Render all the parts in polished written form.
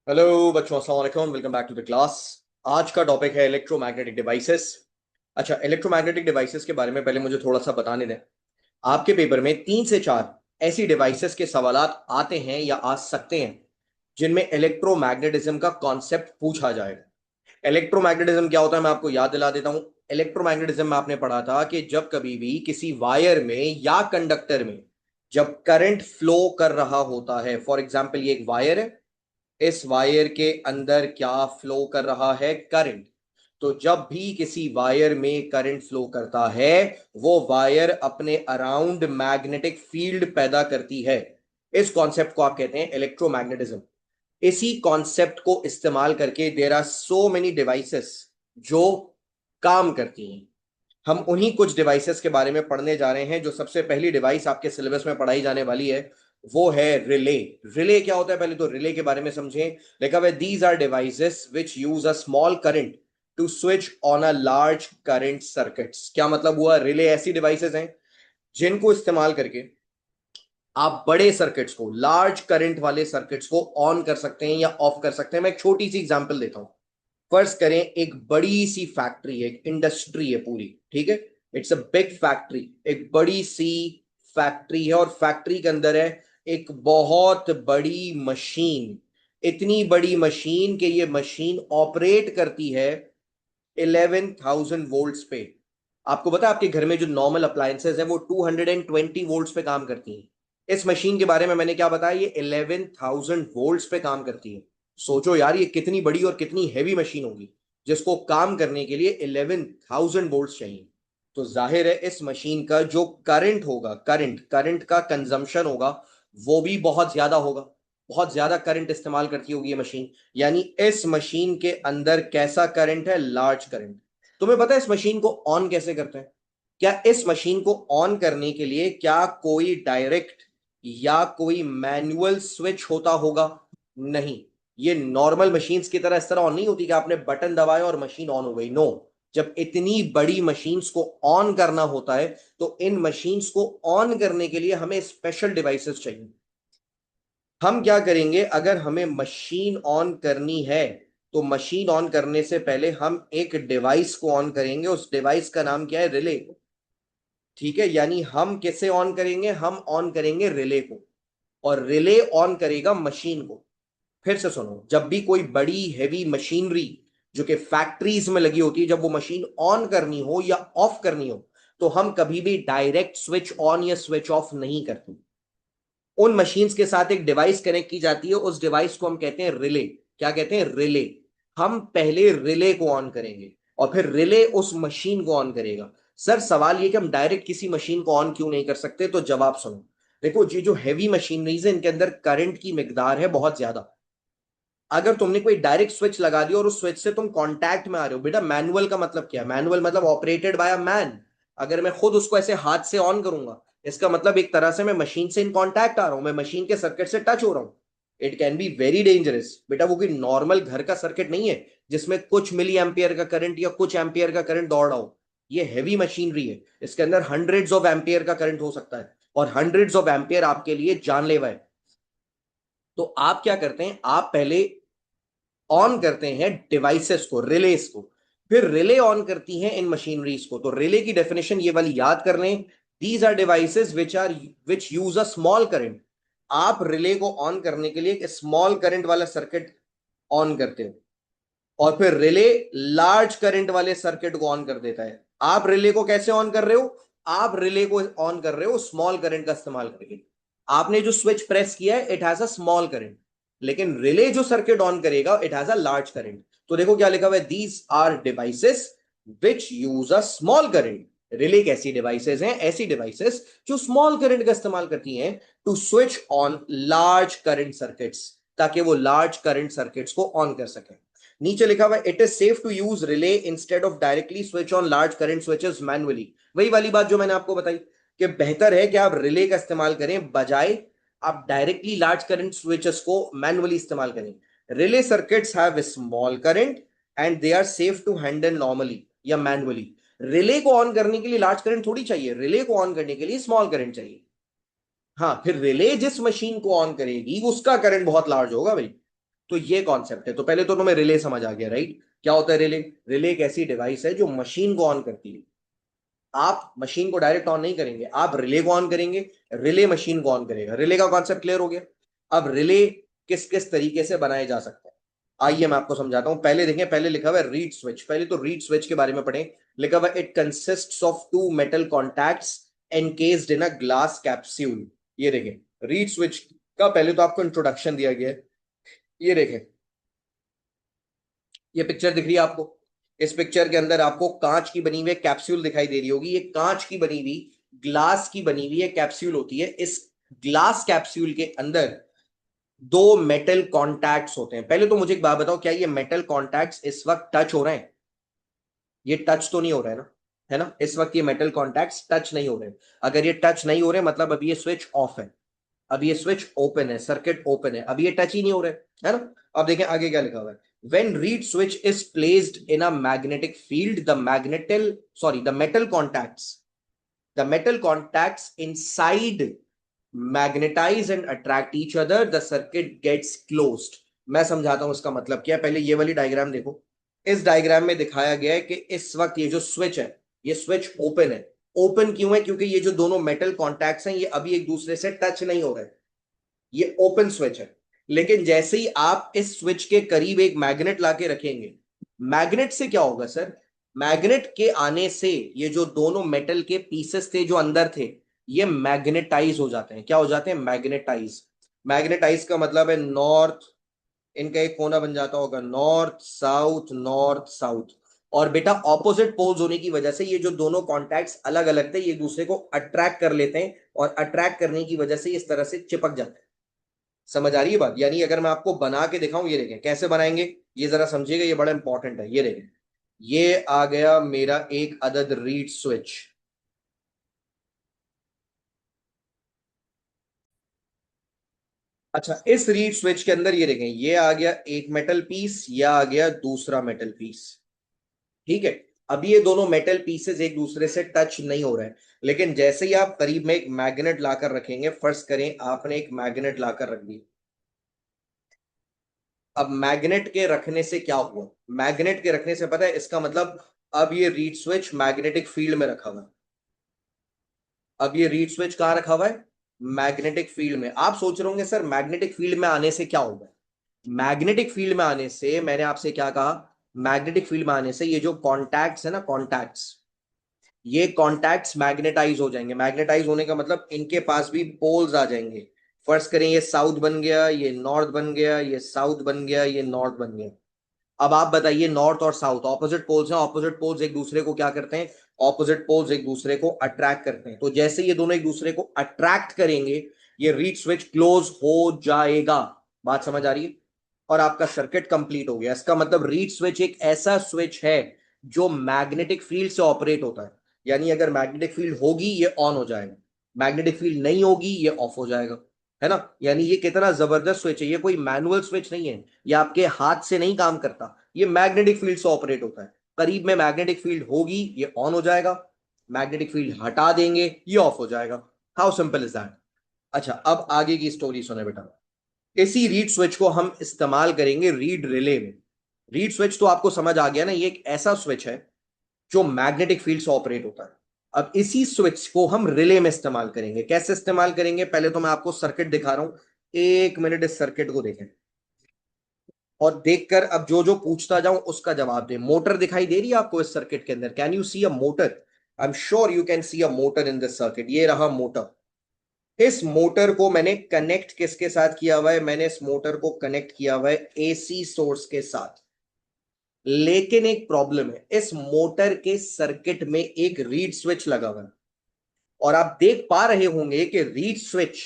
Hello बच्चों, अस्सलाम वालेकुम। Welcome back to the class. आज का टॉपिक है इलेक्ट्रोमैग्नेटिक डिवाइसेस। अच्छा, इलेक्ट्रोमैग्नेटिक डिवाइसेस के बारे में पहले मुझे थोड़ा सा बताने दें। आपके पेपर में 3 से 4 ऐसी डिवाइसेस के सवालात आते हैं या आ सकते हैं जिनमें इलेक्ट्रोमैग्नेटिज्म का कॉन्सेप्ट पूछा जाएगा। इलेक्ट्रोमैग्नेटिज्म क्या होता है, मैं आपको याद दिला देता हूं। इलेक्ट्रोमैग्नेटिज्म में आपने पढ़ा था कि जब कभी भी किसी वायर में या कंडक्टर में जब करंट फ्लो कर रहा होता है, फॉर एग्जाम्पल ये एक वायर है, इस वायर के अंदर क्या फ्लो कर रहा है, करंट। तो जब भी किसी वायर में करंट फ्लो करता है, वो वायर अपने अराउंड मैग्नेटिक फील्ड पैदा करती है। इस कॉन्सेप्ट को आप कहते हैं इलेक्ट्रोमैग्नेटिज्म। इसी कॉन्सेप्ट को इस्तेमाल करके there are so many devices जो काम करती हैं। हम उन्हीं कुछ डिवाइसेस के बारे में पढ़ने जा रहे हैं। जो सबसे पहली डिवाइस आपके सिलेबस में पढ़ाई जाने वाली है वो है रिले। रिले क्या होता है, पहले तो रिले के बारे में समझें। लिखा हुआ है these are devices which use a small current to switch on a large current circuits. क्या मतलब हुआ, रिले ऐसी डिवाइसेस हैं जिनको इस्तेमाल करके आप बड़े सर्किट्स को, लार्ज करंट वाले सर्किट्स को ऑन कर सकते हैं या ऑफ कर सकते हैं। मैं एक छोटी सी एग्जांपल देता हूं। फर्ज करें एक बड़ी सी फैक्ट्री है, एक इंडस्ट्री है पूरी, ठीक है। इट्स अ बिग फैक्ट्री, एक बड़ी सी फैक्ट्री है और फैक्ट्री के अंदर है एक बहुत बड़ी मशीन। इतनी बड़ी मशीन कि ये मशीन ऑपरेट करती है 11,000 वोल्ट्स पे। आपको पता है आपके घर में जो नॉर्मल अप्लायंसेज है वो 220 वोल्ट्स पे काम करती हैं। इस मशीन के बारे में मैंने क्या बताया, ये 11,000 वोल्ट्स पे काम करती है। सोचो यार, ये कितनी बड़ी और कितनी हैवी मशीन होगी जिसको काम करने के लिए 11,000 वोल्ट्स चाहिए। तो जाहिर है इस मशीन का जो करंट होगा, करंट करंट का कंजम्पशन होगा, वो भी बहुत ज्यादा होगा। बहुत ज्यादा करंट इस्तेमाल करती होगी ये मशीन। यानी इस मशीन के अंदर कैसा करंट है, लार्ज करंट। तुम्हें पता है इस मशीन को ऑन कैसे करते हैं? क्या इस मशीन को ऑन करने के लिए क्या कोई डायरेक्ट या कोई मैनुअल स्विच होता होगा? नहीं। ये नॉर्मल मशीन्स की तरह इस तरह ऑन नहीं होती कि आपने बटन दबाया और मशीन ऑन हो गई। नो। जब इतनी बड़ी मशीन्स को ऑन करना होता है तो इन मशीन्स को ऑन करने के लिए हमें स्पेशल डिवाइसेस चाहिए। हम क्या करेंगे, अगर हमें मशीन ऑन करनी है तो मशीन ऑन करने से पहले हम एक डिवाइस को ऑन करेंगे। उस डिवाइस का नाम क्या है, रिले। ठीक है, यानी हम किसे ऑन करेंगे, हम ऑन करेंगे रिले को, और रिले ऑन करेगा मशीन को। फिर से सुनो, जब भी कोई बड़ी हैवी मशीनरी जो कि फैक्ट्रीज में लगी होती है, जब वो मशीन ऑन करनी हो या ऑफ करनी हो, तो हम कभी भी डायरेक्ट स्विच ऑन या स्विच ऑफ नहीं करते। उन मशीन्स के साथ एक डिवाइस कनेक्ट की जाती है, उस डिवाइस को हम कहते हैं रिले। क्या कहते हैं, रिले। हम पहले रिले को ऑन करेंगे और फिर रिले उस मशीन को ऑन करेगा। सर सवाल ये कि हम डायरेक्ट किसी मशीन को ऑन क्यों नहीं कर सकते, तो जवाब सुनो। देखो, ये जो हैवी मशीनरीज है इनके अंदर करंट की मिकदार है बहुत ज्यादा। अगर तुमने कोई डायरेक्ट स्विच लगा दिया और उस स्विच से तुम कांटेक्ट में आ रहे हो, बेटा मैनुअल का मतलब क्या है, मैनुअल मतलब ऑपरेटेड बाय अ मैन। अगर मैं खुद उसको ऐसे हाथ से ऑन करूंगा, इसका मतलब एक तरह से मैं मशीन से इन कांटेक्ट आ रहा हूं, मैं मशीन के सर्किट से टच हो रहा हूं। It can be very dangerous. बेटा वो कोई नॉर्मल घर का सर्किट नहीं है जिसमें कुछ मिली एम्पियर का करंट या कुछ एम्पियर का करंट दौड़ रहा हो। ये हैवी मशीनरी है, इसके अंदर हंड्रेड्स ऑफ एम्पियर का करंट हो सकता है, और हंड्रेड्स ऑफ एम्पियर आपके लिए जानलेवा है। तो आप क्या करते हैं, आप पहले ऑन करते हैं डिवाइसेस को, रिलेस को, फिर रिले ऑन करती हैं इन मशीनरीज को। तो रिले की डेफिनेशन ये वाली याद कर लें, these are devices which use a small current. आप रिले को ऑन करने के लिए एक स्मॉल करंट वाला सर्किट ऑन करते हो, और फिर रिले लार्ज करंट वाले सर्किट को ऑन कर देता है। आप रिले को कैसे ऑन कर रहे हो, आप रिले को ऑन कर रहे हो स्मॉल करंट का इस्तेमाल करके। आपने जो स्विच प्रेस किया है it has a small current, लेकिन रिले जो सर्किट ऑन करेगा it has a large current. तो देखो क्या लिखा हुआ है, these are devices which use a small current. Relay कैसी डिवाइसेस हैं, ऐसी डिवाइसेस जो स्मॉल करंट का इस्तेमाल करती हैं to switch on large current circuits, ताकि वो लार्ज करंट सर्किट्स को ऑन कर सकें। नीचे लिखा हुआ है it is safe to use relay instead of directly switch on large current switches manually. वही वाली बात जो मैंने आपको बताई कि बेहतर है कि आप रिले का इस्तेमाल करें बजाय आप डायरेक्टली लार्ज करंट स्विचेस को मैनुअली इस्तेमाल करें। Relay circuits have small current and they are safe to handle normally या मैनुअली। रिले को ऑन करने के लिए लार्ज करंट थोड़ी चाहिए, रिले को ऑन करने के लिए स्मॉल करंट चाहिए। हाँ, फिर रिले जिस मशीन को ऑन करेगी उसका करंट बहुत लार्ज होगा भाई। तो ये कॉन्सेप्ट है। तो पहले तो तुम्हें रिले समझ आ गया, राइट? क्या होता है रिले? रिले एक ऐसी डिवाइस है जो मशीन को ऑन करती है। आप मशीन को डायरेक्ट ऑन नहीं करेंगे, आप रिले को ऑन करेंगे, रिले मशीन को ऑन करेगा। रिले का कॉन्सेप्ट क्लियर हो गया? अब रिले किस किस तरीके से बनाए जा सकते हैं, आइए मैं आपको समझाता हूं। पहले देखें, पहले लिखा हुआ है रीड स्विच। पहले तो रीड स्विच के बारे में पढ़ें। लिखा हुआ it consists of two metal contacts encased in a glass capsule. ये देखें रीड स्विच का पहले तो आपको इंट्रोडक्शन दिया गया है। ये देखें, ये पिक्चर दिख रही है आपको? इस पिक्चर के अंदर आपको कांच की बनी हुई कैप्सूल दिखाई दे रही होगी। ये कांच की बनी हुई, ग्लास की बनी हुई कैप्सूल होती है। इस ग्लास कैप्सूल के अंदर दो मेटल कॉन्टैक्ट्स होते हैं। पहले तो मुझे एक बात बताओ, क्या ये मेटल कॉन्टैक्ट्स इस वक्त टच हो रहे हैं? ये टच तो नहीं हो रहा है ना, है ना? इस वक्त ये मेटल कॉन्टैक्ट्स टच नहीं हो रहे। अगर ये टच नहीं हो रहे मतलब अभी ये स्विच ऑफ है, अब ये स्विच ओपन है, सर्किट ओपन है, अब ये टच ही नहीं हो रहा है ना? अब देखें आगे क्या लिखा हुआ है। when reed switch is placed in a magnetic field, the metal contacts inside magnetize and attract each other, the circuit gets closed। मैं समझाता हूं इसका मतलब क्या है। पहले ये वाली डायग्राम देखो। इस डायग्राम में दिखाया गया है कि इस वक्त ये जो स्विच है, ये स्विच ओपन है। ओपन क्यों है? क्योंकि ये जो दोनों मेटल कॉन्टैक्ट्स हैं ये अभी एक दूसरे से टच नहीं हो रहे, ये ओपन स्विच है। लेकिन जैसे ही आप इस स्विच के करीब एक मैग्नेट लाके रखेंगे, मैग्नेट से क्या होगा सर? मैग्नेट के आने से ये जो दोनों मेटल के पीसेस थे जो अंदर थे, ये मैग्नेटाइज हो जाते हैं। क्या हो जाते हैं? मैग्नेटाइज। मैग्नेटाइज का मतलब है नॉर्थ, इनका एक कोना बन जाता होगा नॉर्थ साउथ, नॉर्थ साउथ। और बेटा ऑपोजिट पोल्स होने की वजह से ये जो दोनों कॉन्टैक्ट्स अलग अलग थे, ये एक दूसरे को अट्रैक्ट कर लेते हैं, और अट्रैक्ट करने की वजह से इस तरह से चिपक जाते हैं। समझ आ रही है बात? यानी अगर मैं आपको बना के दिखाऊं, ये देखें कैसे बनाएंगे, ये जरा समझिएगा, ये बड़ा इंपॉर्टेंट है। ये देखें, ये आ गया मेरा एक अदद रीड स्विच। अच्छा, इस रीड स्विच के अंदर ये देखें, ये आ गया एक मेटल पीस, या आ गया दूसरा मेटल पीस। ठीक है? अब ये दोनों मेटल पीसेस एक दूसरे से टच नहीं हो रहे हैं। लेकिन जैसे ही आप करीब में एक मैग्नेट लाकर रखेंगे, फर्ज करें आपने एक मैग्नेट लाकर रख दी। अब मैग्नेट के रखने से क्या हुआ? मैग्नेट के रखने से पता है इसका मतलब, अब ये रीड स्विच मैग्नेटिक फील्ड में रखा हुआ है। अब ये रीड स्विच कहाँ रखा हुआ है? मैग्नेटिक फील्ड में। आप सोच रहे होंगे सर मैग्नेटिक फील्ड में आने से क्या होगा? मैग्नेटिक फील्ड में आने से, मैंने आपसे क्या कहा, मैग्नेटिक फील्ड में आने से ये जो कॉन्टैक्ट्स है ना, कॉन्टैक्ट्स, ये कॉन्टैक्ट्स मैग्नेटाइज हो जाएंगे। मैग्नेटाइज होने का मतलब इनके पास भी पोल्स आ जाएंगे। फर्स्ट करें, ये साउथ बन गया, ये नॉर्थ बन गया, ये साउथ बन गया, ये नॉर्थ बन गया। अब आप बताइए, नॉर्थ और साउथ ऑपोजिट पोल्स हैं, ऑपोजिट पोल्स एक दूसरे को क्या करते हैं? ऑपोजिट पोल्स एक दूसरे को अट्रैक्ट करते हैं। तो जैसे ये दोनों एक दूसरे को अट्रैक्ट करेंगे, ये रीड स्विच क्लोज हो जाएगा। बात समझ आ रही है? और आपका सर्किट कंप्लीट हो गया। इसका मतलब रीड स्विच एक ऐसा स्विच है जो मैग्नेटिक फील्ड से ऑपरेट होता है। यानी अगर मैग्नेटिक फील्ड होगी ये ऑन हो जाएगा, मैग्नेटिक फील्ड नहीं होगी ये ऑफ हो जाएगा, है ना? यानी ये कितना जबरदस्त स्विच है। ये कोई मैनुअल स्विच नहीं है, ये आपके हाथ से नहीं काम करता, ये मैग्नेटिक फील्ड से ऑपरेट होता है। करीब में मैग्नेटिक फील्ड होगी ये ऑन हो जाएगा, मैग्नेटिक फील्ड हटा देंगे ये ऑफ हो जाएगा। How simple is that? अच्छा, अब आगे की स्टोरी सुने बेटा। इसी रीड स्विच को हम इस्तेमाल करेंगे रीड रिले में। रीड स्विच तो आपको समझ आ गया ना, ये एक ऐसा स्विच है जो मैग्नेटिक फील्ड से ऑपरेट होता है। अब इसी स्विच को हम रिले में इस्तेमाल करेंगे। कैसे इस्तेमाल करेंगे? पहले तो मैं आपको सर्किट दिखा रहा हूं, एक मिनट इस सर्किट को देखें और देखकर अब जो जो पूछता जाऊं उसका जवाब दें। मोटर दिखाई दे रही है आपको इस सर्किट के अंदर? Can you see a motor? I am sure you can see a motor in this circuit. ये रहा मोटर। इस मोटर को मैंने कनेक्ट किसके साथ किया हुआ है? मैंने इस मोटर को कनेक्ट किया हुआ है एसी सोर्स के साथ। लेकिन एक प्रॉब्लम है, इस मोटर के सर्किट में एक रीड स्विच लगा हुआ है। और आप देख पा रहे होंगे कि रीड स्विच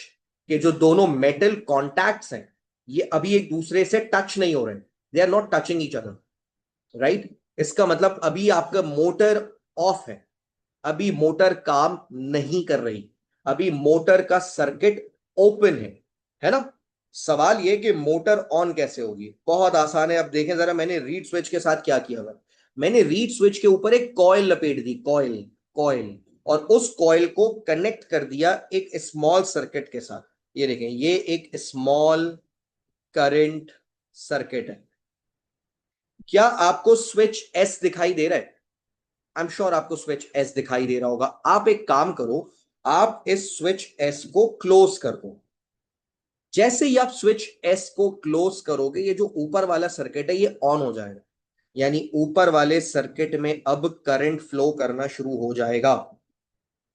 के जो दोनों मेटल कॉन्टैक्ट्स हैं, ये अभी एक दूसरे से टच नहीं हो रहे, they are not touching each other, right? इसका मतलब अभी आपका मोटर ऑफ है, अभी मोटर काम नहीं कर रही, अभी मोटर का सर्किट ओपन है ना? सवाल यह कि मोटर ऑन कैसे होगी? बहुत आसान है। अब देखें जरा, मैंने रीड स्विच के साथ क्या किया हुआ है। मैंने रीड स्विच के ऊपर एक कॉइल लपेट दी, कॉइल, कॉइल, और उस कॉइल को कनेक्ट कर दिया एक स्मॉल सर्किट के साथ। ये देखें, ये एक स्मॉल करंट सर्किट है। क्या आपको स्विच एस दिखाई दे रहा है? आई एम श्योर आपको स्विच एस दिखाई दे रहा होगा। आप एक काम करो, आप इस स्विच एस को क्लोज कर दो। जैसे ही आप स्विच एस को क्लोज करोगे, ये जो ऊपर वाला सर्किट है ये ऑन हो जाएगा, यानी ऊपर वाले सर्किट में अब करंट फ्लो करना शुरू हो जाएगा।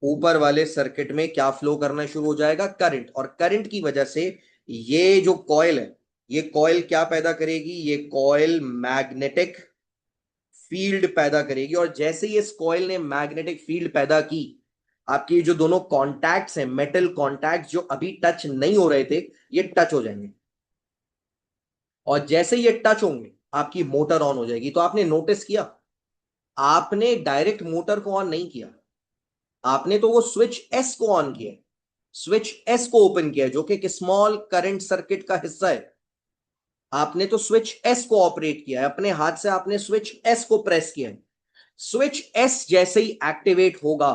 ऊपर वाले सर्किट में क्या फ्लो करना शुरू हो जाएगा? करंट। और करंट की वजह से ये जो कॉइल है, ये कॉइल क्या पैदा करेगी? ये कॉइल मैग्नेटिक फील्ड पैदा करेगी। और जैसे ही इस कॉइल ने मैग्नेटिक फील्ड पैदा की, आपकी जो दोनों कॉन्टैक्ट्स हैं, मेटल कॉन्टैक्ट्स जो अभी टच नहीं हो रहे थे, ये टच हो जाएंगे। और जैसे ये टच होंगे, आपकी मोटर ऑन हो जाएगी। तो आपने नोटिस किया, आपने डायरेक्ट मोटर को ऑन नहीं किया, आपने तो वो स्विच एस को ऑन किया, स्विच एस को ओपन किया, जो कि एक स्मॉल करंट सर्किट का हिस्सा है। आपने तो स्विच एस को ऑपरेट किया है, अपने हाथ से आपने स्विच एस को प्रेस किया है। स्विच एस जैसे ही एक्टिवेट होगा,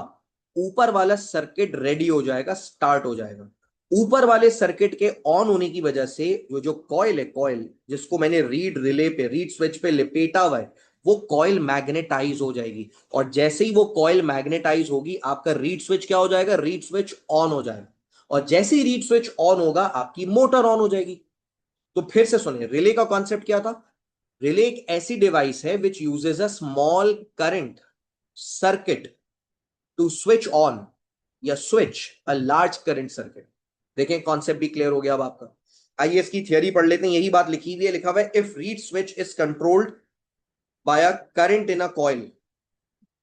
ऊपर वाला सर्किट रेडी हो जाएगा, स्टार्ट हो जाएगा। ऊपर वाले सर्किट के ऑन होने की वजह से वो जो कॉइल है, कॉइल जिसको मैंने रीड रिले पे, रीड स्विच पे लिपेटा हुआ है, वो कॉइल मैग्नेटाइज हो जाएगी। और जैसे ही वो कॉइल मैग्नेटाइज होगी, आपका रीड स्विच क्या हो जाएगा? रीड स्विच ऑन हो जाएगा। और जैसे ही रीड स्विच ऑन होगा, आपकी मोटर ऑन हो जाएगी। तो फिर से सुनिए, रिले का कॉन्सेप्ट क्या था? रिले एक ऐसी डिवाइस है which uses a small current circuit to switch on या switch a large current circuit. देखें, कॉन्सेप्ट भी क्लियर हो गया अब आपका। आइए इसकी थियरी पढ़ लेते हैं। यही बात लिखी हुई है, लिखा हुआ है, if reed switch is controlled by a current in a coil,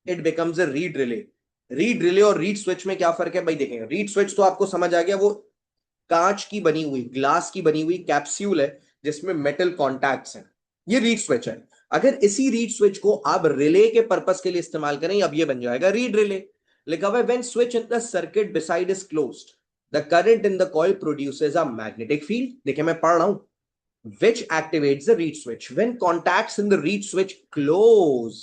it becomes a read relay. Read relay और रीड स्विच में क्या फर्क है भाई? देखेंगे, रीड स्विच तो आपको समझ आ गया, वो कांच की बनी हुई, ग्लास की बनी हुई कैप्सूल है जिसमें मेटल कॉन्टैक्ट्स हैं। ये रीड स्विच है। अगर इसी रीड स्विच को आप रिले के पर्पस के लिए इस्तेमाल करें, अब ये बन जाएगा रीड रिले। लिखा हुआ है, when switch in the circuit beside is closed, the current in the coil produces a magnetic field. देखिए मैं पढ़ रहा हूं, which activates the reed switch. When contacts in the reed switch close,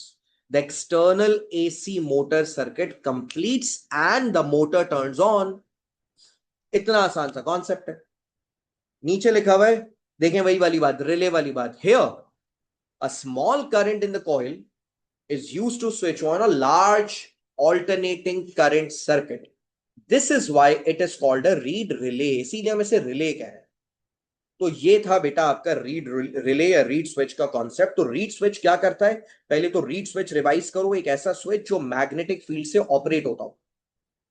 the external AC motor circuit completes and the motor turns on. इतना आसान सा concept है। नीचे लिखा हुआ है, देखें वही वाली बात, रिले वाली बात। Here a small current in the coil is used to switch on a large alternating current circuit. This is why it is called a reed relay. इसीलिए हम इसे रिले कह रहे हैं। तो ये था बेटा आपका रीड रिले या रीड स्विच का कॉन्सेप्ट। तो रीड स्विच क्या करता है? पहले तो रीड स्विच रिवाइज करो, एक ऐसा स्विच जो मैग्नेटिक फील्ड से ऑपरेट होता हो,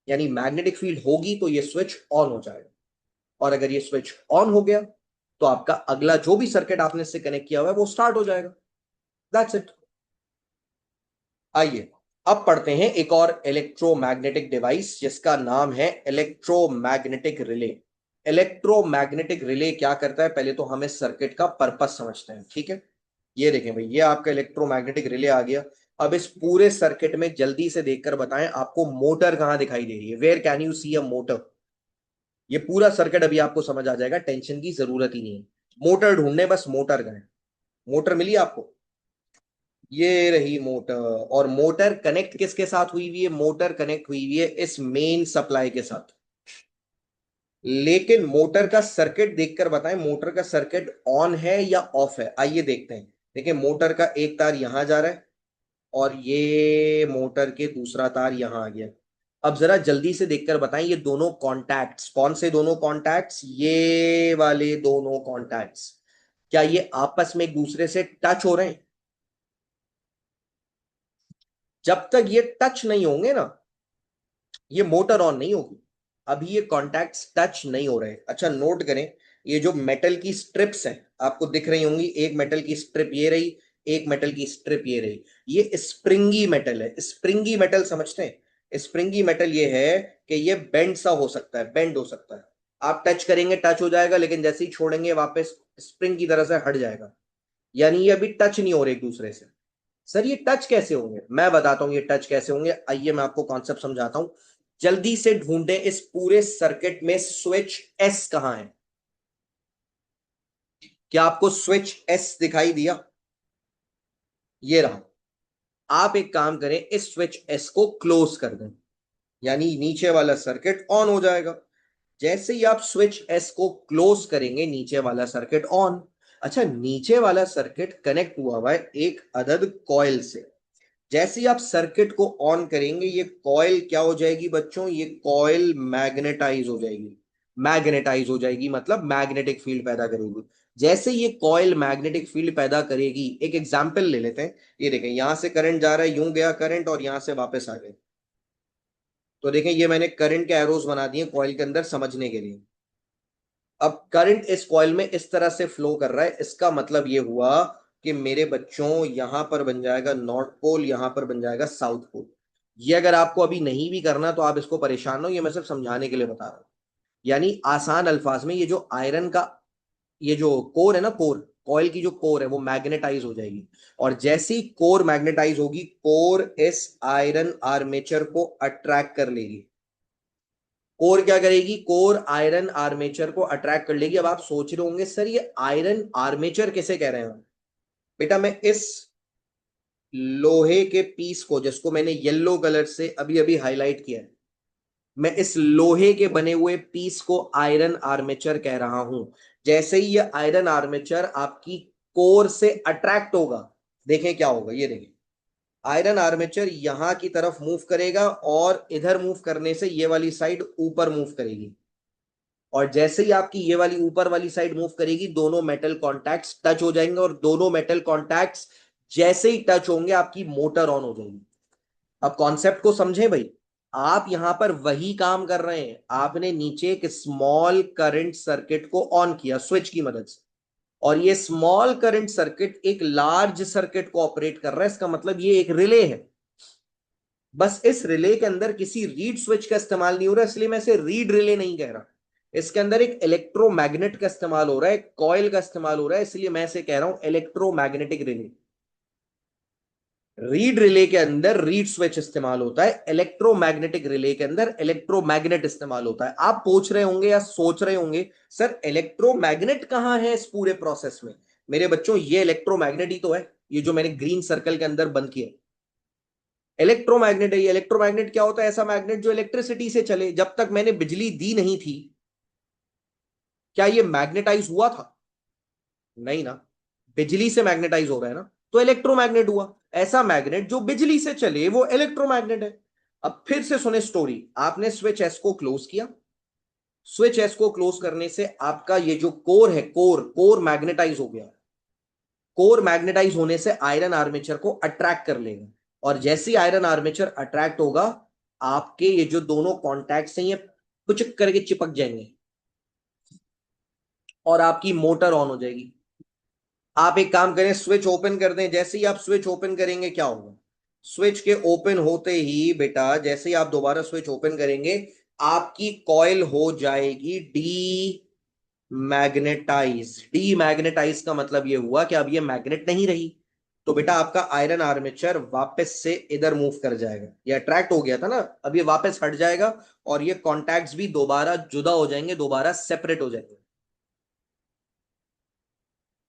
यानी मैग्नेटिक फील्ड होगी तो ये स्विच ऑन हो जाएगा। और अगर ये स्विच ऑन हो गया, तो आपका अगला जो भी सर्किट आपने इससे कनेक्ट किया हुआ है वो स्टार्ट हो जाएगा। That's it. आइए अब पढ़ते हैं एक और इलेक्ट्रोमैग्नेटिक डिवाइस जिसका नाम है इलेक्ट्रोमैग्नेटिक रिले। इलेक्ट्रोमैग्नेटिक रिले क्या करता है? पहले तो हम इस सर्किट का पर्पस समझते हैं, ठीक है? ये देखें भाई, ये आपका इलेक्ट्रोमैग्नेटिक रिले आ गया। अब इस पूरे सर्किट में जल्दी से देखकर बताएं, आपको मोटर कहां दिखाई दे रही है? Where can you see a motor? ये पूरा सर्किट अभी आपको समझ आ जाएगा, टेंशन की जरूरत ही नहीं है। मोटर ढूंढने, बस मोटर गए। मोटर मिली आपको? ये रही मोटर। और मोटर कनेक्ट किसके साथ हुई हुई है? मोटर कनेक्ट हुई हुई है इस मेन सप्लाई के साथ। लेकिन मोटर का सर्किट देखकर बताएं, मोटर का सर्किट ऑन है या ऑफ है? आइए देखते हैं। देखिए, मोटर का एक तार यहां जा रहा है और ये मोटर के दूसरा तार यहां आ गया। अब जरा जल्दी से देखकर बताएं, ये दोनों कॉन्टैक्ट्स, कौन से दोनों कॉन्टैक्ट्स? ये वाले दोनों कॉन्टैक्ट्स, क्या ये आपस में एक दूसरे से टच हो रहे हैं? जब तक ये टच नहीं होंगे ना, ये मोटर ऑन नहीं होगी। अभी ये कॉन्टैक्ट्स टच नहीं हो रहे। अच्छा नोट करें, ये जो मेटल की स्ट्रिप्स हैं आपको दिख रही होंगी, एक मेटल की स्ट्रिप ये रही, एक मेटल की स्ट्रिप ये रही। ये स्प्रिंगी मेटल है। स्प्रिंगी मेटल समझते हैं? स्प्रिंगी मेटल ये है कि ये बेंड सा हो सकता है, बेंड हो सकता है। आप टच करेंगे टच हो जाएगा, लेकिन जैसे ही छोड़ेंगे वापस स्प्रिंग की तरह से हट जाएगा। यानी ये अभी टच नहीं हो रहे एक दूसरे से। सर ये टच कैसे होंगे? मैं बताता हूं ये टच कैसे होंगे। आइए मैं आपको कॉन्सेप्ट समझाता हूं। जल्दी से ढूंढे इस पूरे सर्किट में स्विच एस कहां है? क्या आपको स्विच एस दिखाई दिया? ये रहा। आप एक काम करें, इस स्विच एस को क्लोज कर दें, यानी नीचे वाला सर्किट ऑन हो जाएगा। जैसे ही आप स्विच एस को क्लोज करेंगे, नीचे वाला सर्किट ऑन। अच्छा, नीचे वाला सर्किट कनेक्ट हुआ है एक अदद कॉइल से। जैसे ही आप सर्किट को ऑन करेंगे, ये कॉइल क्या हो जाएगी बच्चों, ये कॉइल मैग्नेटाइज हो जाएगी। मैग्नेटाइज हो जाएगी मतलब मैग्नेटिक फील्ड पैदा करेगी। जैसे ये कॉइल मैग्नेटिक फील्ड पैदा करेगी, एक एग्जांपल ले लेते हैं। ये देखें, यहां से करंट जा रहा है, यूं गया करंट और यहां से वापस आ गए। तो देखें, ये मैंने करंट के एरोज बना दिए कॉइल के अंदर समझने के लिए। अब करंट इस कॉइल में इस तरह से फ्लो कर रहा है, इसका मतलब ये हुआ कि मेरे बच्चों यहां पर बन जाएगा नॉर्थ पोल, यहां पर बन जाएगा साउथ पोल। ये अगर आपको अभी नहीं भी करना तो आप इसको परेशान हो, ये मैं सिर्फ समझाने के लिए बता रहा हूं। यानी आसान अल्फाज में, ये जो आयरन का ये जो कोर है ना, कोर कॉइल की जो कोर है वो मैग्नेटाइज हो जाएगी। और जैसी कोर मैग्नेटाइज होगी, कोर इस आयरन आर्मेचर को अट्रैक्ट कर लेगी। कोर क्या करेगी, कोर आयरन आर्मेचर को अट्रैक्ट कर लेगी। अब आप सोच रहे होंगे सर ये आयरन आर्मेचर कैसे कह रहे हैं हम? बेटा, मैं इस लोहे के पीस को, जिसको मैंने येलो कलर से अभी अभी हाईलाइट किया है, मैं इस लोहे के बने हुए पीस को आयरन आर्मेचर कह रहा हूं। जैसे ही ये आयरन आर्मेचर आपकी कोर से अट्रैक्ट होगा, देखें क्या होगा, ये देखें, आयरन आर्मेचर यहां की तरफ मूव करेगा और इधर मूव करने से ये वाली साइड ऊपर मूव करेगी। और जैसे ही आपकी ये वाली ऊपर वाली साइड मूव करेगी, दोनों मेटल कॉन्टैक्ट्स टच हो जाएंगे, और दोनों मेटल कॉन्टैक्ट्स जैसे ही टच होंगे आपकी मोटर ऑन हो जाएगी। अब कॉन्सेप्ट को समझे भाई। आप यहां पर वही काम कर रहे हैं, आपने नीचे एक स्मॉल करंट सर्किट को ऑन किया स्विच की मदद से, और ये स्मॉल करंट सर्किट एक लार्ज सर्किट को ऑपरेट कर रहा है। इसका मतलब ये एक रिले है। बस इस रिले के अंदर किसी रीड स्विच का इस्तेमाल नहीं हो रहा, इसलिए मैं इसे रीड रिले नहीं कह रहा। इसके अंदर एक इलेक्ट्रोमैग्नेट का इस्तेमाल हो रहा है, कॉइल का इस्तेमाल हो रहा है, इसलिए मैं इसे कह रहा हूं इलेक्ट्रोमैग्नेटिक रिले। रीड रिले के अंदर रीड स्विच इस्तेमाल होता है, इलेक्ट्रोमैग्नेटिक रिले के अंदर इलेक्ट्रोमैग्नेट इस्तेमाल होता है। आप पूछ रहे होंगे या सोच रहे होंगे, सर इलेक्ट्रोमैग्नेट कहां है इस पूरे प्रोसेस में? मेरे बच्चों, ये इलेक्ट्रोमैग्नेट ही तो है, ये जो मैंने ग्रीन सर्कल के अंदर बंद किया। इलेक्ट्रोमैग्नेट है ये। इलेक्ट्रोमैग्नेट क्या होता है? ऐसा मैग्नेट जो इलेक्ट्रिसिटी से चले। जब तक मैंने बिजली दी नहीं थी, क्या ये मैग्नेटाइज हुआ था? नहीं ना। बिजली से मैग्नेटाइज हो रहा है ना, तो इलेक्ट्रोमैग्नेट हुआ। ऐसा मैग्नेट जो बिजली से चले वो इलेक्ट्रोमैग्नेट है। अब फिर से सुने स्टोरी। आपने स्विच एस को क्लोज किया। स्विच एस को क्लोज करने से आपका ये जो कोर है, कोर कोर मैग्नेटाइज हो गया। कोर मैग्नेटाइज होने से आयरन आर्मेचर को अट्रैक्ट कर लेगा, और जैसे ही आयरन आर्मेचर अट्रैक्ट होगा, आपके ये जो दोनों कॉन्टैक्ट्स हैं ये कुछ करके चिपक जाएंगे, और आपकी मोटर ऑन हो जाएगी। आप एक काम करें, स्विच ओपन कर दें। जैसे ही आप स्विच ओपन करेंगे, क्या होगा? स्विच के ओपन होते ही बेटा, जैसे ही आप दोबारा स्विच ओपन करेंगे, आपकी कॉइल हो जाएगी डी मैग्नेटाइज। डी मैग्नेटाइज का मतलब ये हुआ कि अब ये मैग्नेट नहीं रही। तो बेटा, आपका आयरन आर्मेचर वापस से इधर मूव कर जाएगा। ये अट्रैक्ट हो गया था ना, अब ये वापस हट जाएगा, और ये कॉन्टैक्ट्स भी दोबारा जुदा हो जाएंगे, दोबारा सेपरेट हो जाएंगे।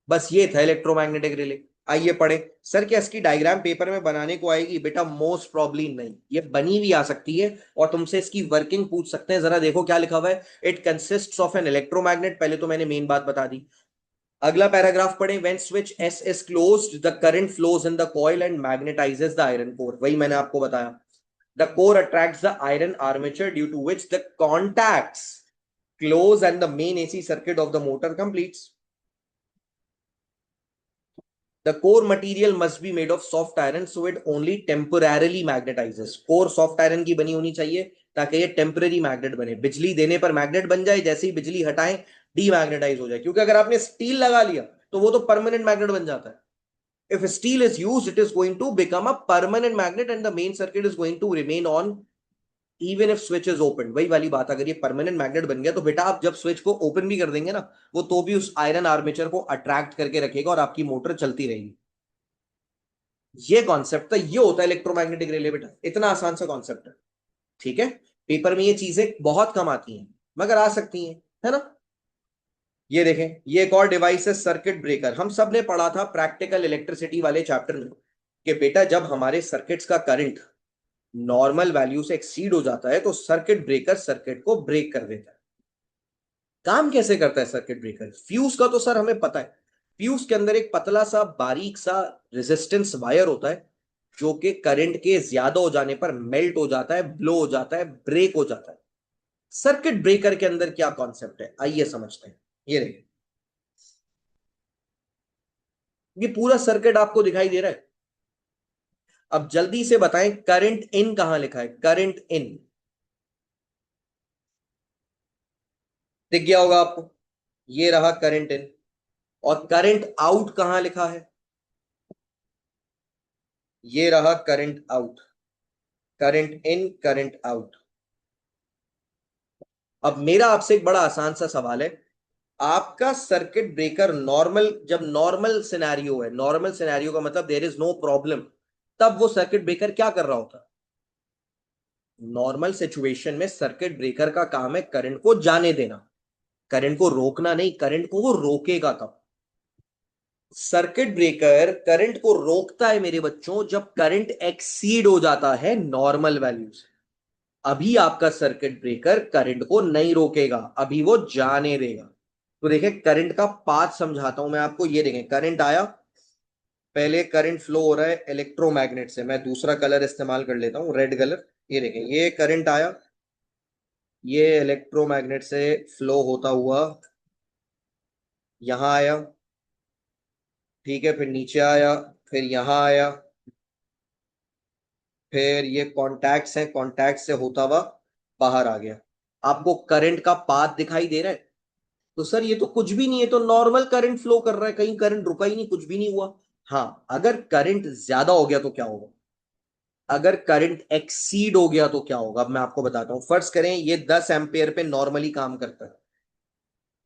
बस ये था इलेक्ट्रोमैग्नेटिक रिले। आइए पढ़े। सर क्या इसकी डायग्राम पेपर में बनाने को आएगी? बेटा मोस्ट प्रॉब्ली नहीं, ये बनी भी आ सकती है, और तुमसे इसकी वर्किंग पूछ सकते हैं। जरा देखो क्या लिखा हुआ है। It consists of an electromagnet. पहले तो मैंने मेन बात बता दी। अगला पैराग्राफ पढ़े। When switch S is closed the current flows in the coil and magnetises the iron core. वही मैंने आपको बताया। The core attracts the iron armature due to which the contacts close and the main AC circuit of the motor completes. The core material must be made of soft iron so it only temporarily magnetizes. core soft iron की बनी होनी चाहिए ताकि ये temporary magnet बने। बिजली देने पर मैग्नेट बन जाए, जैसे ही बिजली हटाएं डीमैग्नेटाइज हो जाए। क्योंकि अगर आपने स्टील लगा लिया तो वो तो परमानेंट मैग्नेट बन जाता है। If steel is used, it is going to become a permanent magnet and the main circuit is going to remain on even if switch is opened. वही वाली बात, अगर ये परमानेंट मैग्नेट बन गया तो बेटा आप जब स्विच को ओपन भी कर देंगे ना, वो तो भी उस आयरन आर्मेचर को अट्रैक्ट करके रखेगा और आपकी मोटर चलती रहेगी। ये कॉन्सेप्ट था, ये होता है इलेक्ट्रोमैग्नेटिक रिले बेटा। इतना आसान सा कॉन्सेप्ट है। ठीक है। पेपर में ये चीजें बहुत कम आती हैं, मगर आ सकती हैं, है ना। ये देखें, ये एक और डिवाइस है, सर्किट ब्रेकर। हम सब ने पढ़ा था प्रैक्टिकल इलेक्ट्रिसिटी वाले चैप्टर में कि बेटा जब हमारे सर्किट्स का करंट नॉर्मल वैल्यू से एक्सीड हो जाता है तो सर्किट ब्रेकर सर्किट को ब्रेक कर देता है। काम कैसे करता है सर्किट ब्रेकर? फ्यूज का तो सर हमें पता है। फ्यूज के अंदर एक पतला सा बारीक सा रेजिस्टेंस वायर होता है जो कि करंट के ज्यादा हो जाने पर मेल्ट हो जाता है, ब्लो हो जाता है, ब्रेक हो जाता है। सर्किट ब्रेकर के अंदर क्या कॉन्सेप्ट है, आइए समझते हैं। ये देखिए, ये पूरा सर्किट आपको दिखाई दे रहा है। अब जल्दी से बताएं, करंट इन कहां लिखा है? करंट इन दिख गया होगा आपको, ये रहा करंट इन। और करंट आउट कहां लिखा है? ये रहा current out. Current in, current out. अब मेरा आपसे एक बड़ा आसान सा सवाल है। आपका सर्किट ब्रेकर नॉर्मल, जब नॉर्मल सिनेरियो है, नॉर्मल सिनेरियो का मतलब देयर इज नो प्रॉब्लम, तब वो सर्किट ब्रेकर क्या कर रहा होता? नॉर्मल सिचुएशन में सर्किट ब्रेकर का काम है करंट को जाने देना, करंट को रोकना नहीं, करंट को वो रोकेगा तब। सर्किट ब्रेकर करंट को रोकता है मेरे बच्चों जब करंट एक्सीड हो जाता है नॉर्मल वैल्यू से। अभी आपका सर्किट ब्रेकर करंट को नहीं रोकेगा, अभी वो जाने देगा। तो देखें, करंट का पाथ समझाता हूं मैं आपको। ये देखें, करंट आया, पहले करंट फ्लो हो रहा है इलेक्ट्रोमैग्नेट से। मैं दूसरा कलर इस्तेमाल कर लेता हूं, रेड कलर। ये देखें, ये करंट आया, ये इलेक्ट्रोमैग्नेट से फ्लो होता हुआ यहां आया, ठीक है, फिर नीचे आया, फिर यहां आया, फिर ये कॉन्टैक्ट्स हैं, कॉन्टैक्ट से होता हुआ बाहर आ गया। आपको करंट का पाथ दिखाई दे रहा है? तो सर ये तो कुछ भी नहीं है, तो नॉर्मल करंट फ्लो कर रहा है, कहीं करंट रुका ही नहीं, कुछ भी नहीं हुआ। हाँ, अगर करंट ज्यादा हो गया तो क्या होगा? अगर करंट एक्सीड हो गया तो क्या होगा? अब मैं आपको बताता हूं। फर्ज करें ये 10 एम्पियर पे नॉर्मली काम करता है,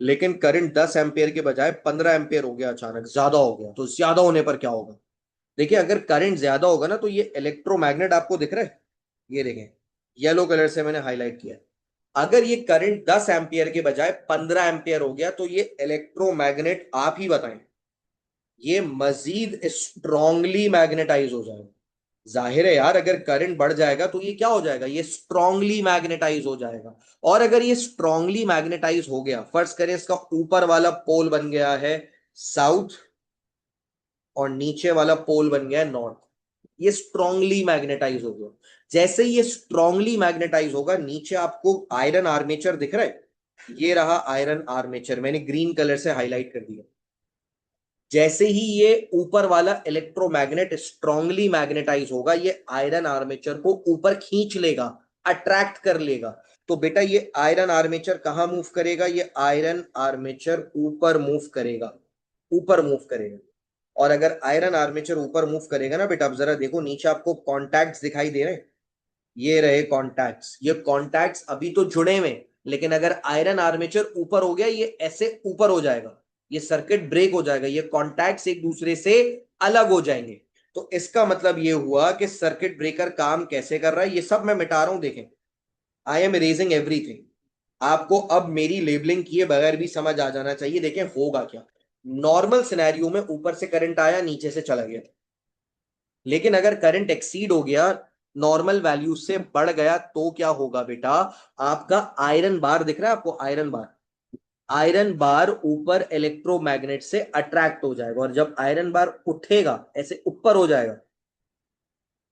लेकिन करंट 10 एम्पियर के बजाय 15 एम्पियर हो गया, अचानक ज्यादा हो गया। तो ज्यादा होने पर क्या होगा? देखिए, अगर करंट ज्यादा होगा ना, तो ये इलेक्ट्रोमैग्नेट आपको दिख रहा है, ये देखें, येलो कलर से मैंने हाईलाइट किया है। अगर ये करंट 10 एम्पियर के बजाय 15 एम्पियर हो गया, तो ये इलेक्ट्रोमैग्नेट, आप ही बताएं, ये मजीद स्ट्रांगली मैग्नेटाइज हो जाएगा। जाहिर है यार, अगर करंट बढ़ जाएगा तो ये क्या हो जाएगा? ये स्ट्रांगली मैग्नेटाइज हो जाएगा। और अगर ये स्ट्रांगली मैग्नेटाइज हो गया, फर्ज करें इसका ऊपर वाला पोल बन गया है साउथ और नीचे वाला पोल बन गया है नॉर्थ, ये स्ट्रांगली मैग्नेटाइज हो गया। जैसे ही ये स्ट्रांगली मैग्नेटाइज होगा, नीचे आपको आयरन आर्मेचर दिख रहा है, ये रहा आयरन आर्मेचर, मैंने ग्रीन कलर से हाईलाइट कर दिया। जैसे ही ये ऊपर वाला इलेक्ट्रोमैग्नेट स्ट्रांगली मैग्नेटाइज होगा, ये आयरन आर्मेचर को ऊपर खींच लेगा, अट्रैक्ट कर लेगा। तो बेटा, ये आयरन आर्मेचर कहां मूव करेगा? ये आयरन आर्मेचर ऊपर मूव करेगा, ऊपर मूव करेगा। और अगर आयरन आर्मेचर ऊपर मूव करेगा ना बेटा, अब जरा देखो नीचे आपको कॉन्टैक्ट्स दिखाई दे रहे हैं, ये रहे कॉन्टैक्ट्स। ये कॉन्टैक्ट्स अभी तो जुड़े हुए हैं, लेकिन अगर आयरन आर्मेचर ऊपर हो गया, ये ऐसे ऊपर हो जाएगा, ये सर्किट ब्रेक हो जाएगा, ये कॉन्टैक्ट्स एक दूसरे से अलग हो जाएंगे। तो इसका मतलब ये हुआ कि सर्किट ब्रेकर काम कैसे कर रहा है, ये सब मैं मिटा रहा हूं, देखें। I am erasing everything. आपको अब मेरी लेबलिंग किए बगैर भी समझ आ जाना चाहिए। देखें होगा क्या। नॉर्मल सिनेरियो में ऊपर से करंट आया, नीचे से चला गया, लेकिन अगर करंट एक्सीड हो गया, नॉर्मल वैल्यू से बढ़ गया, तो क्या होगा बेटा? आपका आयरन बार दिख रहा है आपको, आयरन बार, आयरन बार ऊपर इलेक्ट्रोमैग्नेट से अट्रैक्ट हो जाएगा, और जब आयरन बार उठेगा, ऐसे ऊपर हो जाएगा,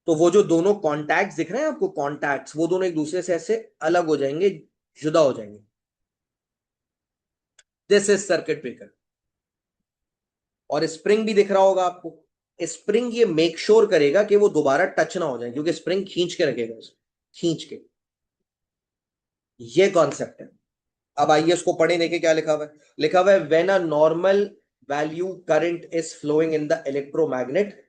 तो वो जो दोनों कॉन्टैक्ट्स दिख रहे हैं आपको, कॉन्टैक्ट्स, वो दोनों एक दूसरे से ऐसे अलग हो जाएंगे, जुदा हो जाएंगे। This is circuit breaker. और स्प्रिंग भी दिख रहा होगा आपको। स्प्रिंग ये मेक श्योर करेगा कि वो दोबारा टच ना हो जाए, क्योंकि स्प्रिंग खींच के रखेगा उसे, खींच के। ये कॉन्सेप्ट है। अब आइए उसको पढ़े, देखें क्या लिखा हुआ है। लिखा हुआ है, when a normal value current is flowing in the electromagnet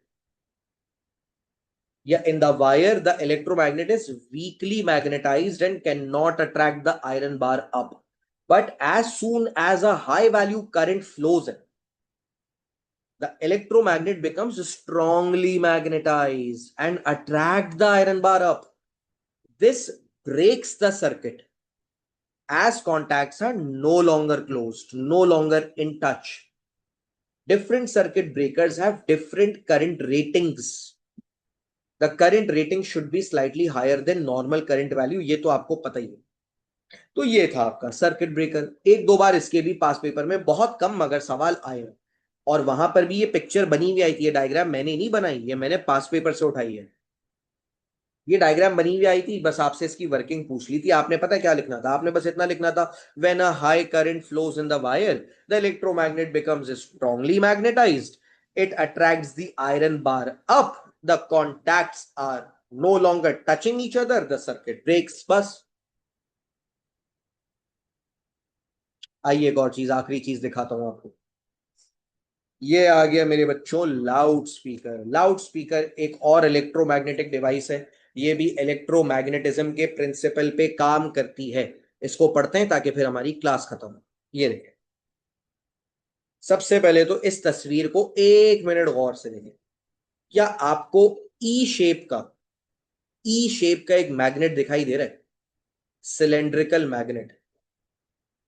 या in the wire, the electromagnet is weakly magnetized and cannot attract the iron bar up. But as soon as a high value current flows in, the electromagnet becomes strongly magnetized and attract the iron bar up. This breaks the circuit as contacts are no longer closed, no longer in touch. Different circuit breakers have different current ratings. The current rating should be slightly higher than normal current value, ये तो आपको पता ही है। तो ये था आपका circuit breaker. एक दो बार इसके भी पास पेपर में बहुत कम मगर सवाल आए हैं। और वहां पर भी ये पिक्चर बनी हुई आई थी, ये डायग्राम मैंने नहीं बनाई, ये मैंने पास पेपर से उठाई है। ये डायग्राम बनी हुई आई थी, बस आपसे इसकी वर्किंग पूछ ली थी। आपने पता क्या लिखना था? आपने बस इतना लिखना था, when a high current flows in the wire the electromagnet becomes strongly magnetized, it attracts the iron bar up, the contacts are no longer touching each other, the circuit breaks. बस। आइए एक और चीज, आखिरी चीज दिखाता हूं आपको। ये आ गया मेरे बच्चों लाउड स्पीकर। लाउड स्पीकर एक और इलेक्ट्रोमैग्नेटिक डिवाइस है। ये भी इलेक्ट्रोमैग्नेटिज्म के प्रिंसिपल पे काम करती है। इसको पढ़ते हैं ताकि फिर हमारी क्लास खत्म हो। ये देखें, सबसे पहले तो इस तस्वीर को 1 मिनट गौर से देखें। क्या आपको ई शेप का एक मैग्नेट दिखाई दे रहा है? सिलेंड्रिकल मैग्नेट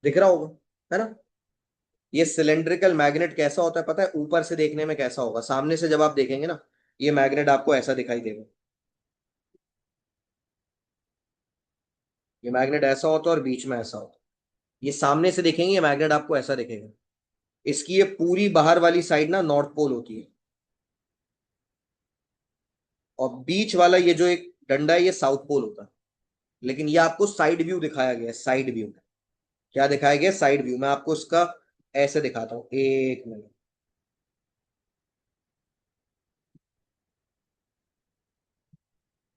दिख रहा होगा, है ना? ये सिलेंड्रिकल मैग्नेट कैसा होता है पता है? ऊपर से देखने में कैसा होगा? सामने से जब आप देखेंगे ना, ये मैग्नेट आपको ऐसा दिखाई देगा। ये मैग्नेट ऐसा होता है और बीच में ऐसा होता है। ये सामने से देखेंगे, ये मैग्नेट आपको ऐसा दिखेगा। इसकी ये पूरी बाहर वाली साइड ना नॉर्थ पोल होती है, और बीच वाला ये जो एक डंडा है ये साउथ पोल होता है। लेकिन ये आपको साइड व्यू दिखाया गया है, साइड व्यू। क्या दिखाया गया? Side view. मैं आपको इसका ऐसे दिखाता हूँ, 1 मिनट।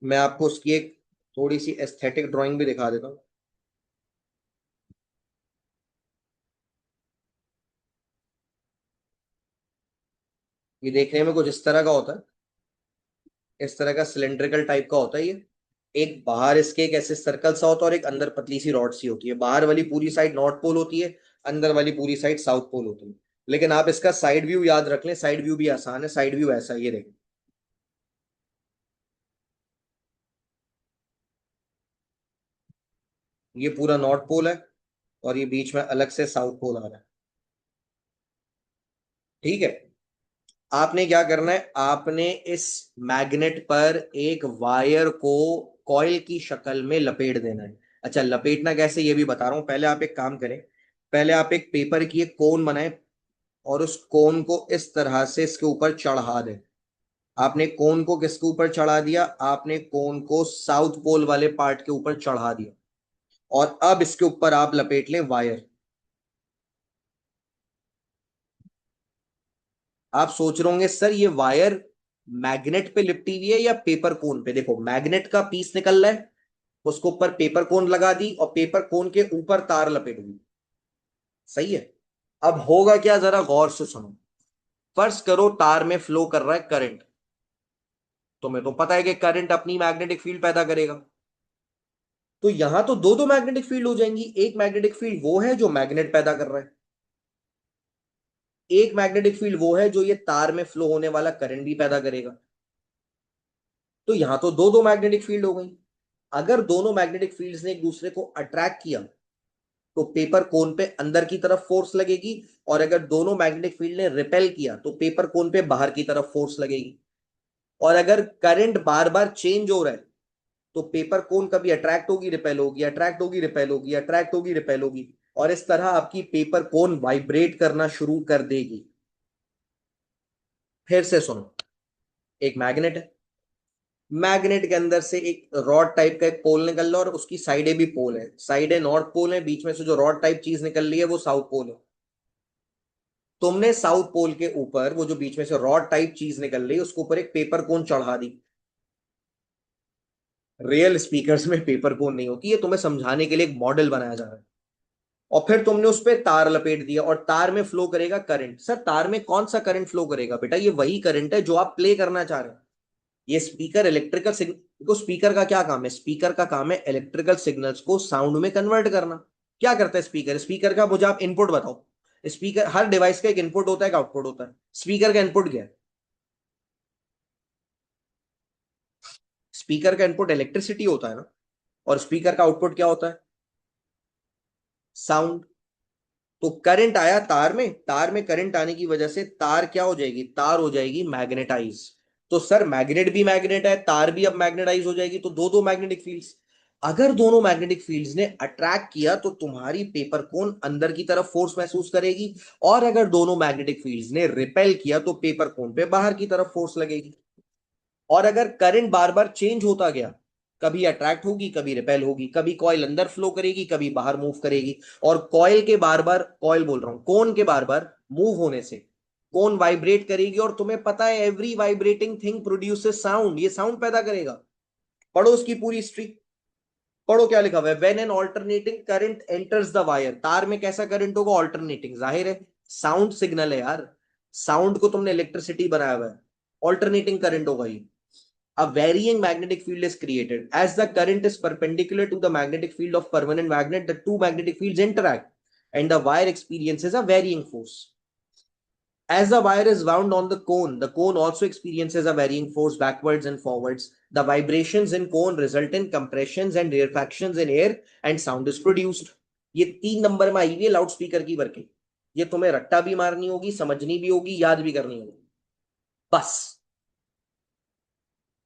मैं आपको उसकी एक थोड़ी सी एस्थेटिक ड्राइंग भी दिखा देता हूँ। ये देखने में कुछ इस तरह का होता है, इस तरह का सिलेंड्रिकल टाइप का होता है ये। एक बाहर इसके एक ऐसे सर्कल सा होता है और एक अंदर पतली सी रॉड सी होती है। बाहर वाली पूरी साइड नॉर्थ पोल होती है, अंदर वाली पूरी साइड साउथ पोल होती है। लेकिन आप इसका साइड व्यू याद रख लें, साइड व्यू भी आसान है। साइड व्यू ऐसा है, ये देखें। ये पूरा नॉर्थ पोल है और ये बीच में अलग से साउथ पोल आ रहा है। ठीक है। आपने क्या करना है? आपने इस मैग्नेट पर एक वायर को कॉइल की शक्ल में लपेट देना है। अच्छा, लपेटना कैसे ये भी बता रहा हूं। पहले आप एक काम करें, पहले आप एक पेपर की एक कोन बनाएं और उस कोन को इस तरह से इसके ऊपर चढ़ा दें। आपने कोन को किसके ऊपर चढ़ा दिया? आपने कोन को साउथ पोल वाले पार्ट के ऊपर चढ़ा दिया। और अब इसके ऊपर आप लपेट लें वायर। आप सोच रहे होंगे सर ये वायर मैग्नेट पे लिपटी हुई है या पेपर कोन पे? देखो, मैग्नेट का पीस निकल रहा है, उसके ऊपर पेपर कोन लगा दी और पेपर कोन के ऊपर तार लपेट दी। सही है। अब होगा क्या, जरा गौर से सुनो। फर्ज करो तार में फ्लो कर रहा है करंट। तुम्हें तो पता है कि करंट अपनी मैग्नेटिक फील्ड पैदा करेगा। तो यहां तो दो दो मैग्नेटिक फील्ड हो जाएंगी। एक मैग्नेटिक फील्ड वो है जो मैग्नेट पैदा कर रहा है, एक मैग्नेटिक फील्ड वो है जो ये तार में फ्लो होने वाला करंट भी पैदा करेगा। तो यहां तो दो दो मैग्नेटिक फील्ड हो गई। अगर दोनों मैग्नेटिक फील्ड्स ने एक दूसरे को अट्रैक्ट किया तो पेपर कोन पे अंदर की तरफ फोर्स लगेगी, और अगर दोनों मैग्नेटिक फील्ड ने रिपेल किया तो पेपर कोन पे बाहर की तरफ फोर्स लगेगी। और अगर करंट बार बार चेंज हो रहा है तो पेपर कोन कभी अट्रैक्ट होगी, रिपेल होगी, अट्रैक्ट होगी, रिपेल होगी, अट्रैक्ट होगी, रिपेल होगी। और इस तरह आपकी पेपर कोन वाइब्रेट करना शुरू कर देगी। फिर से सुनो, एक मैग्नेट है, मैग्नेट के अंदर से एक रॉड टाइप का एक पोल निकल रहा है और उसकी साइडें भी पोल है। साइडें नॉर्थ पोल है, बीच में से जो रॉड टाइप चीज निकल रही है वो साउथ पोल है। तुमने साउथ पोल के ऊपर वो जो बीच में से रॉड टाइप चीज निकल रही है उसके ऊपर एक पेपर कोन चढ़ा दी। रियल स्पीकर्स में पेपर कोन नहीं होती है, तुम्हें समझाने के लिए एक मॉडल बनाया जा रहा है। और फिर तुमने उस पर तार लपेट दिया और तार में फ्लो करेगा करंट। सर तार में कौन सा करंट फ्लो करेगा? बेटा ये वही करंट है जो आप प्ले करना चाह रहे हैं। ये स्पीकर इलेक्ट्रिकल सिग्नल को, स्पीकर का क्या काम है? स्पीकर का काम है इलेक्ट्रिकल सिग्नल्स को साउंड में कन्वर्ट करना। क्या करता है स्पीकर? स्पीकर का मुझे आप इनपुट बताओ। स्पीकर, हर डिवाइस का एक इनपुट होता है, एक आउटपुट होता है। स्पीकर का इनपुट क्या है? स्पीकर का इनपुट इलेक्ट्रिसिटी होता है ना। और स्पीकर का आउटपुट क्या होता है? साउंड। तो करंट आया तार में, तार में करंट आने की वजह से तार क्या हो जाएगी? तार हो जाएगी मैग्नेटाइज। तो सर मैग्नेट भी मैग्नेट है, तार भी अब मैग्नेटाइज हो जाएगी, तो दो दो मैग्नेटिक फील्ड्स। अगर दोनों मैग्नेटिक फील्ड्स ने अट्रैक्ट किया तो तुम्हारी पेपर कोन अंदर की तरफ फोर्स महसूस करेगी, और अगर दोनों मैग्नेटिक फील्ड्स ने रिपेल किया तो पेपर कोन पे बाहर की तरफ फोर्स लगेगी। और अगर करंट बार बार चेंज होता गया, कभी अट्रैक्ट होगी कभी रिपेल होगी, कभी कॉइल अंदर फ्लो करेगी कभी बाहर मूव करेगी, और कॉइल के बार बार, कॉइल बोल रहा हूं, कोन के बार बार मूव होने से कोन वाइब्रेट करेगी, और तुम्हें पता है every vibrating thing produces sound, ये साउंड पैदा करेगा। पढ़ो उसकी पूरी हिस्ट्री, पढ़ो क्या लिखा हुआ है। When an alternating current enters the wire, तार में कैसा करंट होगा, ऑल्टरनेटिंग, जाहिर है साउंड सिग्नल है यार, साउंड को तुमने इलेक्ट्रिसिटी बनाया हुआ है, ऑल्टरनेटिंग करंट होगा ये। A varying magnetic field is created. As the current is perpendicular to the magnetic field of permanent magnet, the two magnetic fields interact and the wire experiences a varying force. As the wire is wound on the cone also experiences a varying force backwards and forwards. The vibrations in cone result in compressions and rarefactions in air and sound is produced. ये 3 number में आई हुई है loud speaker की working. ये तुम्हें रट्टा भी मारनी होगी, समझनी भी होगी, याद भी करनी होगी। बस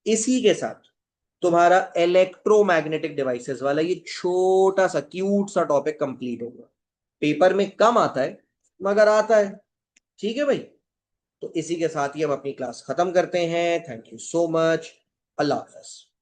इसी के साथ तुम्हारा इलेक्ट्रोमैग्नेटिक डिवाइसेस वाला ये छोटा सा क्यूट सा टॉपिक कंप्लीट होगा। पेपर में कम आता है मगर आता है। ठीक है भाई, तो इसी के साथ ही हम अपनी क्लास खत्म करते हैं। Thank you so much. अल्लाह हाफ़िज़।